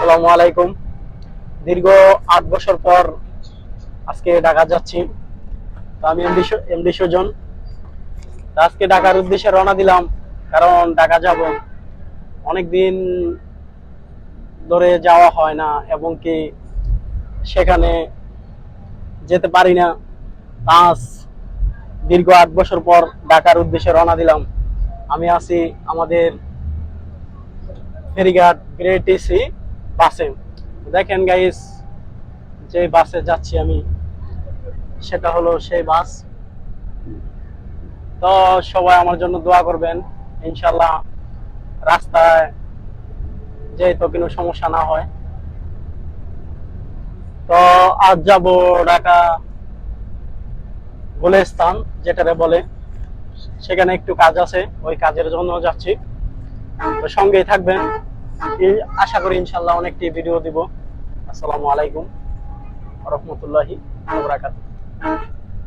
আসসালামু আলাইকুম। দীর্ঘ ৮ বছর পর আজকে ঢাকা যাচ্ছি। তো আমি এমডি সুজন। তো আজকে ঢাকার উদ্দেশ্যে রওনা দিলাম, কারণ ঢাকা যাব। অনেকদিন ধরে যাওয়া হয় না, এবং কি সেখানে যেতে পারি না। আজ দীর্ঘ ৮ বছর পর ঢাকার উদ্দেশ্যে রওনা দিলাম। আমি আছি আমাদের ফেরিঘাট গ্রেটিসি বাসে। দেখেন গাইস, যে বাসে যাচ্ছি আমি সেটা হলো সেই বাস। তো সবাই আমার জন্য দোয়া করবেন, ইনশাল্লাহ রাস্তায় যে তো কোনো সমস্যা না হয়। তো আজ যাব ঢাকা গুলিস্তান, যেটারে বলে, সেখানে একটু কাজ আছে, ওই কাজের জন্য যাচ্ছি। তো সঙ্গেই থাকবেন, আশা করি ইনশাল্লাহ অনেকটি ভিডিও দিব। আসসালামু আলাইকুম ওয়া রাহমাতুল্লাহি ওয়া বারাকাতুহু।